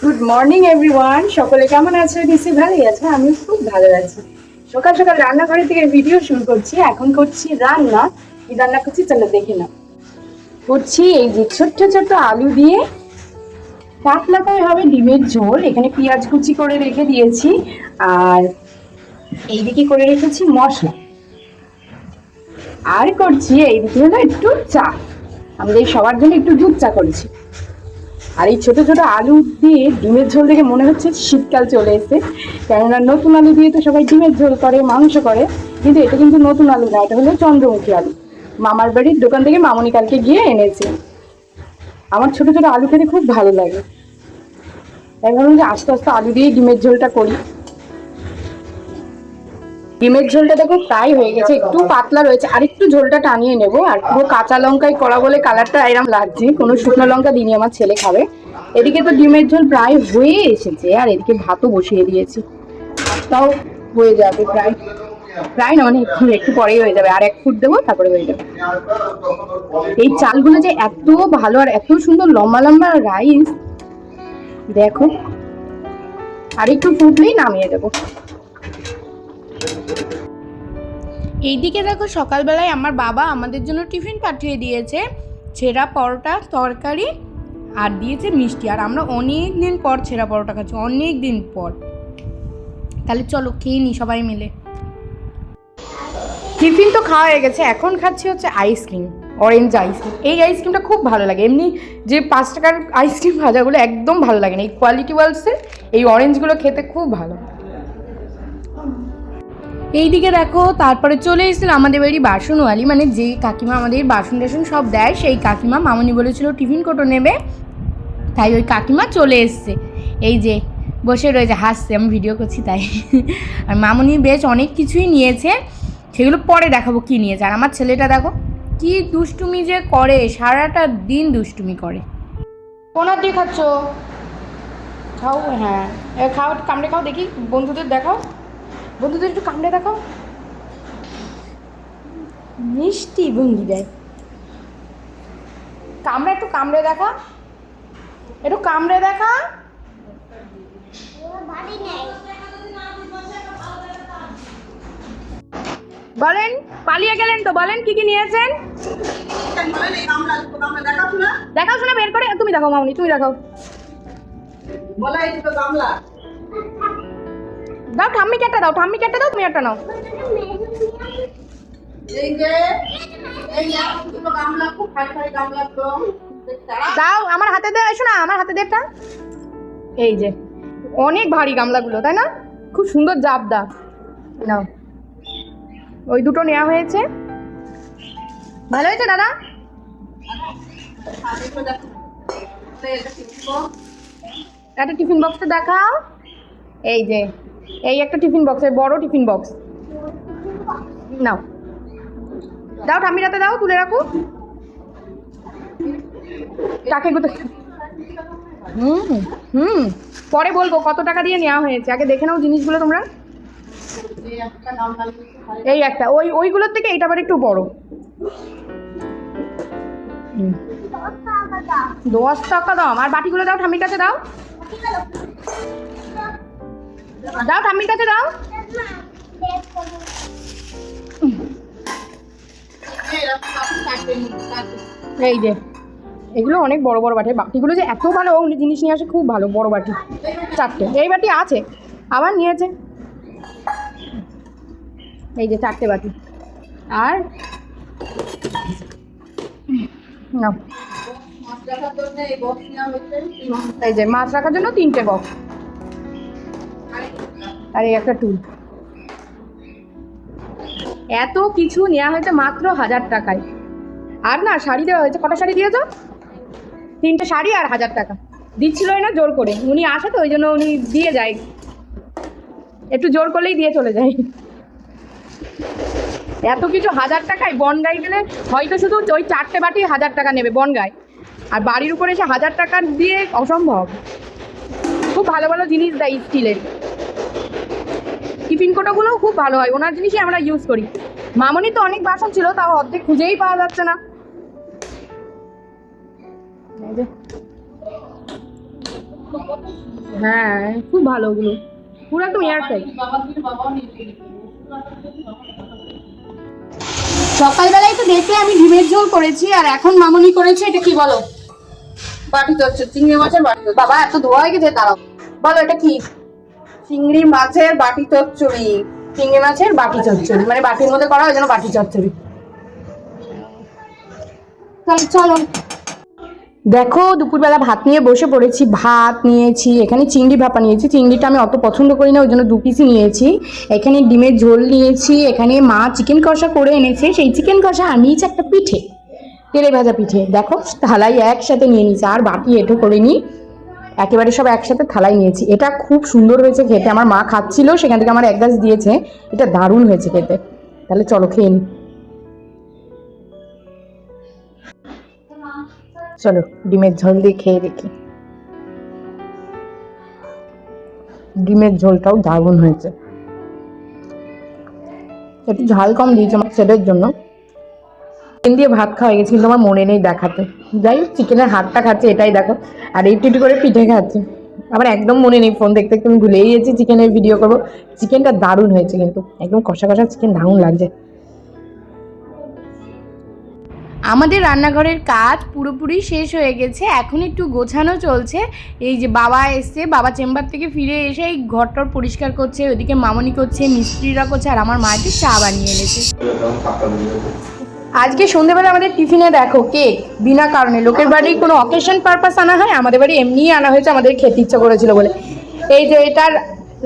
Good morning everyone, সকলে কেমন আছে? নিশ্চয়ই ভালোই আছে, আমি খুব ভালো আছি। সকাল সকাল রান্নাঘরের থেকে ভিডিও শুরু করছি। এখন করছি রান্না। কি রান্না করছি চলো দেখে নাও। করছি এই যে ছোট্ট ছোট্ট আলু দিয়ে পাতলা করে হবে ডিমের ঝোল। এখানে পেঁয়াজ কুচি করে রেখে দিয়েছি, আর এইদিকে করে রেখেছি মশলা। আর করছি এইদিকে হলো একটু চা, আমাদের সবার জন্য একটু দুধ চা করেছি। আর এই ছোট ছোট আলু দিয়ে ডিমের ঝোল দেখে মনে হচ্ছে শীতকাল চলে এসেছে, কেননা নতুন আলু দিয়ে তো সবাই ডিমের ঝোল করে, মাংস করে, কিন্তু এটা কিন্তু নতুন আলু না, এটা হলো চন্দ্রমুখী আলু। মামার বাড়ির দোকান থেকে মামনি কালকে গিয়ে এনেছে। আমার ছোট ছোট আলু খেতে খুব ভালো লাগে, তাই ভাবলাম যে আস্তে আস্তে আলু দিয়ে ডিমের ঝোলটা করি। ডিমের ঝোলটা দেখো প্রায় হয়ে গেছে, একটু পাতলা রয়েছে, আর একটু ঝোলটা টানিয়ে নেব। আর পুরো কাঁচা লঙ্কায় করা বলে কালারটা এরকম লাগছে, কোনো শুকনো লঙ্কা দিইনি, আমার ছেলে খাবে। এদিকে তো ডিমের ঝোল প্রায় হয়ে এসেছে, আর এদিকে ভাতও বসিয়ে দিয়েছি, ভাতটাও হয়ে যাবে প্রায়। প্রায় না মানে একটু পরেই হয়ে যাবে, আর 1 ফুট দেবো তারপরে হয়ে যাবে। এই চালগুলো যে এত ভালো আর এত সুন্দর লম্বা লম্বা রাইস, দেখো। আর একটু ফুটলেই নামিয়ে দেবো। এইদিকে দেখো সকালবেলায় আমার বাবা আমাদের জন্য টিফিন পাঠিয়ে দিয়েছে, ছেঁড়া পরোটা, তরকারি আর দিয়েছে মিষ্টি। আর আমরা অনেক দিন পর ছেঁড়া পরোটা খাচ্ছি, অনেক দিন পর। তাহলে চলো খেয়ে নি সবাই মিলে। টিফিন তো খাওয়া হয়ে গেছে, এখন খাচ্ছি হচ্ছে আইসক্রিম, অরেঞ্জ আইসক্রিম। এই আইসক্রিমটা খুব ভালো লাগে, এমনি যে 5 টাকার আইসক্রিম ভাজাগুলো একদম ভালো লাগে না। এই কোয়ালিটি ওয়ালসের এই অরেঞ্জগুলো খেতে খুব ভালো। এইদিকে দেখো তারপরে চলে এসেছিল আমাদের বাড়ি বাসনওয়ালি, মানে যে কাকিমা আমাদের বাসন টাসন সব দেয়, সেই কাকিমা। মামনি বলেছিল টিফিন কোটো নেবে, তাই ওই কাকিমা চলে এসছে। এই যে বসে রয়েছে, হাসছে, আমি ভিডিও করছি তাই। আর মামনি বেশ অনেক কিছুই নিয়েছে, সেগুলো পরে দেখাবো কি নিয়েছে। আর আমার ছেলেটা দেখো কি দুষ্টুমি যে করে, সারাটা দিন দুষ্টুমি করে। কোন দিয়ে খাচ্ছ? খাও, হ্যাঁ খাও, কামড়ে খাও দেখি, বন্ধুদের দেখাও, বন্ধুদের একটু কামড়ে দেখাও। মিষ্টি ভঙ্গি দেয়, কামড়ে, একটু কামড়ে দেখা, একটু কামড়ে দেখা। বলেন, পালিয়ে গেলেন তো, বলেন কি কি নিয়েছেন? দেখাও শোনা, বের করে তুমি দেখাও মামনি, তুমি দেখাও। দাও ঠাম্মিকে একটা দাও, ঠাম্মিকে একটা দাও, তুমি একটা নাও। দাও আমার হাতে দে, এসো না আমার হাতে দে একটা। এই যে অনেক ভারী গামলাগুলো, তাই না? খুব সুন্দর জাবদা। নাও, ওই দুটো নেওয়া হয়েছে। ভালো হয়েছে দাদা? একটা টিফিন বক্সটা দেখাও। এই যে এই একটা টিফিন বক্স, বড় টিফিন বক্স। নাও, দাও ঠাম্মির হাতে দাও, তুলে রাখো। টাকা গুলো পরে বলবো কত টাকা দিয়ে নেওয়া হয়েছে, আগে দেখে নাও জিনিসগুলো তোমরা। এই একটা, ওইগুলোর থেকে এইটা আবার একটু বড়। 10 টাকা দাও। আর বাটিগুলো দাও, ঠাম্মির কাছে দাও, দাও ঠাম্মির কাছে দাও। এই যে এগুলো অনেক বড় বড় বাটি, বাটিগুলো যে এত ভালো, জিনিস নিয়ে আসে খুব ভালো। বড় বাটি 4টে, এই বাটি আছে, আবার নিয়েছে। এই যে 4টে বাটি। আর নাও, এই যে মাছ রাখার জন্য 3টে বক্স, আর এই একটা টুল। এত কিছু নেওয়া হয়েছে মাত্র 1000 টাকায়। আর না শাড়ি দেওয়া হয়েছে, কটা শাড়ি দিয়েছ? 3টে শাড়ি আর 1000 টাকা দিচ্ছিল না, জোর করে। উনি আসে তো ওই জন্য উনি দিয়ে যায়, একটু জোর করলেই দিয়ে চলে যায়। এত কিছু 1000 টাকায় বনগাঁয় গেলে হয়তো শুধু ওই 4টে বাটি 1000 টাকা নেবে বনগাঁয়, আর বাড়ির উপরে এসে 1000 টাকা দিয়ে অসম্ভব। খুব ভালো ভালো জিনিস দেয় স্টিলের। টিফিন কোটোগুলোও খুব ভালো হয়, ওনার জিনিসই আমরা ইউজ করি। মামনি তো অনেক বাসন ছিল, তাও অর্ধেক খুঁজেই পাওয়া যাচ্ছে না। হ্যাঁ খুব ভালো ওগুলো, পুরো একদম এয়ারটাইট। সকালবেলায় তো দেখলে আমি ডিমের ঝোল করেছি, আর এখন মামনি করেছে এটা কি বলো? বাটি চচ্চড়ি, চিংড়ি মাছের বাটি চচ্চড়ি। বাবা এত ধোয়া হয়ে গেছে, দাঁড়াও বলো এটা কি? চিংড়ি মাছের বাটি চচ্চড়ি। চিংড়ি মাছের বাটি চচ্চড়ি, মানে বাটির মধ্যে করা হয় যেন বাটি চচ্চড়ি। তাহলে চলো, দেখো দুপুরবেলা ভাত নিয়ে বসে পড়েছি। ভাত নিয়েছি, এখানে চিংড়ি ভাপা নিয়েছি। চিংড়িটা আমি অত পছন্দ করি না, ওই জন্য 2 পিসই নিয়েছি। এখানে ডিমের ঝোল নিয়েছি, এখানে মা চিকেন কষা করে এনেছে, সেই চিকেন কষা, আর নিয়েছি একটা পিঠে, তেলে ভাজা পিঠে। দেখো থালাই একসাথে নিয়ে নিয়েছি, আর বাটি এঁটো করে নিই, একেবারে সব একসাথে থালাই নিয়েছি। এটা খুব সুন্দর হয়েছে খেতে, আমার মা খাচ্ছিল, সেখান থেকে আমার 1 গ্লাস দিয়েছে। এটা দারুণ হয়েছে খেতে। তাহলে চলো খেয়ে নিই। চলো ডিমের ঝোল দিয়ে খেয়ে দেখি। ডিমের ঝোলটাও দারুণ হয়েছে, একটু ঝাল কম দিয়েছে আমার ছেলের জন্য। চিকেন দিয়ে ভাত খাওয়া গেছে, কিন্তু আমার মনে নেই দেখাতে। যাই হোক, চিকেনের হাতটা খাচ্ছে এটাই দেখো, আর একটু করে পিঠে খাচ্ছে। আবার একদম মনে নেই, ফোন দেখতে দেখতে আমি ভুলেই গেছি চিকেনের ভিডিও করবো। চিকেনটা দারুণ হয়েছে, কিন্তু একদম কষা কষা চিকেন, দারুণ লাগছে। আমাদের রান্নাঘরের কাজ পুরোপুরি শেষ হয়ে গেছে, এখন একটু গোছানো চলছে। এই যে বাবা এসছে, বাবা চেম্বার থেকে ফিরে এসে এই ঘরটর পরিষ্কার করছে, ওইদিকে মামনি করছে, মিস্ত্রিরা করছে, আর আমার মা একটু চা বানিয়ে এনেছে। আজকে সন্ধ্যেবেলা আমাদের টিফিনে দেখো কেক, বিনা কারণে। লোকের বাড়ি কোনো অকেশন পারপাস আনা হয়, আমাদের বাড়ি এমনিই আনা হয়েছে, আমাদের খেতে ইচ্ছা করেছিল বলে। এই যে এটার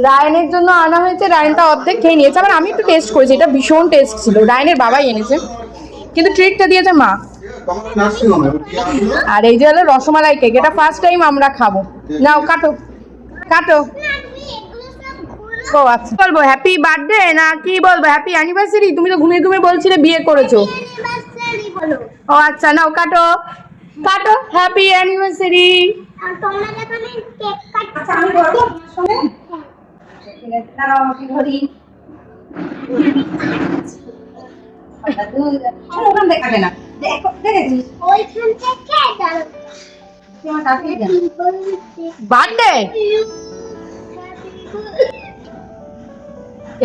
রায়নের জন্য আনা হয়েছে, রায়নটা অর্ধেক খেয়ে নিয়েছে, আবার আমি একটু টেস্ট করেছি, এটা ভীষণ টেস্ট ছিল। রায়নের বাবাই এনেছে, কিন্তু ট্রিকটা দিয়েছে মা। আর এই যে হলো রসমালাই কেক, এটা ফার্স্ট টাইম আমরা খাবো। নাও কাটো কাটো। ও আচ্ছা, বলবো হ্যাপি বার্থডে না কি বলবো, হ্যাপি অ্যানিভার্সারি? তুমি তো ঘুমিয়ে ঘুমিয়ে বলছিলে বিয়ে করেছো। ও আচ্ছা, নাও কাটো কাটো, হ্যাপি অ্যানিভার্সারি। বার্থডে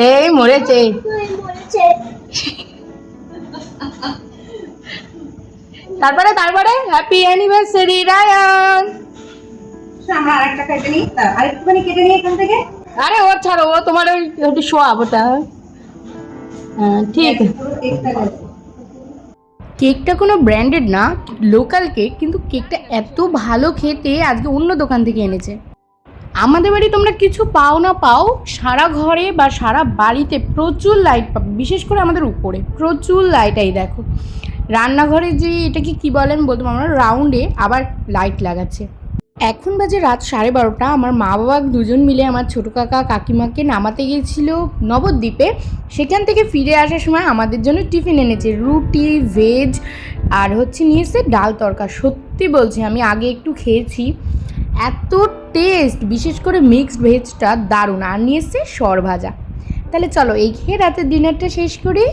এই মরেছে। তারপরে হ্যাপি অ্যানিভার্সারি রায়ান। আমরা আরেকটা কেটে নিই, আরেকটুখানি কেটে নিই এখান থেকে। আরে ও ছাড়ো, ও তোমার ওই সোয়াব ওটা। হ্যাঁ ঠিক আছে। কেকটা কোনো ব্র্যান্ডেড না, লোকাল কেক, কিন্তু কেকটা এত ভালো খেতে, আজকে অন্য দোকান থেকে এনেছে। আমাদের বাড়ি তোমরা কিছু পাও না পাও, সারা ঘরে বা সারা বাড়িতে প্রচুর লাইট পাবে, বিশেষ করে আমাদের উপরে প্রচুর লাইট। এই দেখো রান্নাঘরে যে এটাকে কি বলেন বলতাম আমরা, রাউন্ডে আবার লাইট লাগাচ্ছে। এখন বাজে রাত 12:30। আমার মা বাবা দুজন মিলে আমার ছোটো কাকা কাকিমাকে নামাতে গিয়েছিল নবদ্বীপে। সেখান থেকে ফিরে আসার সময় আমাদের জন্য টিফিন এনেছে, রুটি, ভেজ, আর নিয়েছে ডাল তরকা। সত্যি বলছি, আমি আগে একটু খেয়েছি, এত টেস্ট, বিশেষ করে মিক্সড ভেজটা দারুণ। আর নিয়েছে সর ভাজা। তাহলে চলো এই খেয়ে রাতের ডিনারটা শেষ করি।